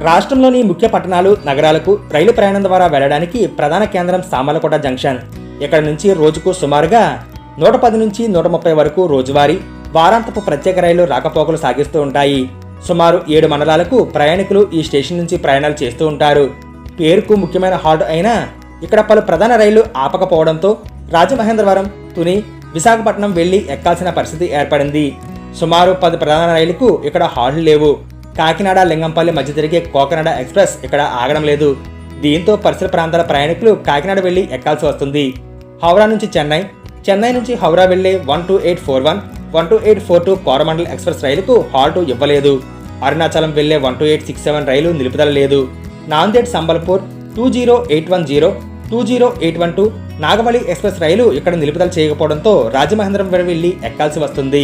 రాష్ట్రంలోని ముఖ్య పట్టణాలు, నగరాలకు రైలు ప్రయాణం ద్వారా వెళ్లడానికి ప్రధాన కేంద్రం సామర్లకోట జంక్షన్. ఇక్కడ నుంచి రోజుకు సుమారుగా 110 నుంచి 130 వరకు రోజువారీ, వారాంతపు ప్రత్యేక రైళ్లు రాకపోకలు సాగిస్తూ ఉంటాయి. సుమారు 7 మండలాలకు ప్రయాణికులు ఈ స్టేషన్ నుంచి ప్రయాణాలు చేస్తూ ఉంటారు. పేరుకు ముఖ్యమైన హాల్ట్ అయినా ఇక్కడ పలు ప్రధాన రైళ్లు ఆపకపోవడంతో రాజమహేంద్రవరం, తుని, విశాఖపట్నం వెళ్లి ఎక్కాల్సిన పరిస్థితి ఏర్పడింది. సుమారు 10 ప్రధాన రైలుకు ఇక్కడ హాల్ట్లు లేవు. కాకినాడ, లింగంపల్లి మధ్య తిరిగే కోకనాడ ఎక్స్ప్రెస్ ఇక్కడ ఆగడం లేదు. దీంతో పరిసర ప్రాంతాల ప్రయాణికులు కాకినాడ వెళ్లి ఎక్కాల్సి వస్తుంది. హౌరా నుంచి చెన్నై, చెన్నై నుంచి హౌరా వెళ్లే 12841, 12842 కోరమండల్ ఎక్స్ప్రెస్ రైలుకు హాల్టు ఇవ్వలేదు. అరుణాచలం వెళ్లే 12867 రైలు నిలుపుదల లేదు. నాందేడ్ సంబల్పూర్ 20810, 20812 నాగవళి ఎక్స్ప్రెస్ రైలు ఇక్కడ నిలుపుదల చేయకపోవడంతో రాజమహేంద్రం వెళ్లి ఎక్కాల్సి వస్తుంది.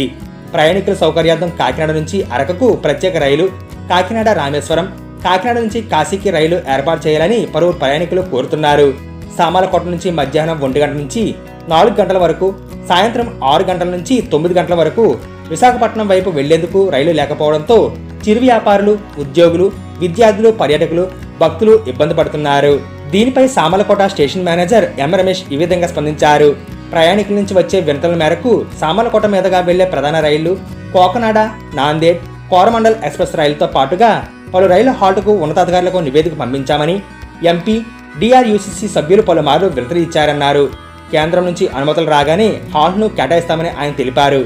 ప్రయాణికుల సౌకర్యార్థం కాకినాడ నుంచి అరకుకు ప్రత్యేక రైలు, కాకినాడ రామేశ్వరం, కాకినాడ నుంచి కాశీకి రైలు ఏర్పాటు చేయాలని పలువురు ప్రయాణికులు కోరుతున్నారు. సామర్లకోట నుంచి మధ్యాహ్నం 1 గంట నుంచి 4 గంటల వరకు, సాయంత్రం 6 గంటల నుంచి 9 గంటల వరకు విశాఖపట్నం వైపు వెళ్లేందుకు రైలు లేకపోవడంతో చిరు వ్యాపారులు, ఉద్యోగులు, విద్యార్థులు, పర్యాటకులు, భక్తులు ఇబ్బంది పడుతున్నారు. దీనిపై సామర్లకోట స్టేషన్ మేనేజర్ ఎం రమేష్ ఈ విధంగా స్పందించారు. ప్రయాణికుల నుంచి వచ్చే వినతుల మేరకు సామర్లకోట మీదుగా వెళ్లే ప్రధాన రైళ్లు కోకనాడ, నాందేడ్, కోరమండల్ ఎక్స్ప్రెస్ రైలుతో పాటుగా పలు రైళ్ల హాల్టుకు ఉన్నతాధికారులకు నివేదిక పంపించామని ఎంపీ, డిఆర్యూసీసీ సభ్యులు పలుమార్లు వినతులు ఇచ్చారన్నారు. కేంద్రం నుంచి అనుమతులు రాగానే హాల్ట్ను కేటాయిస్తామని ఆయన తెలిపారు.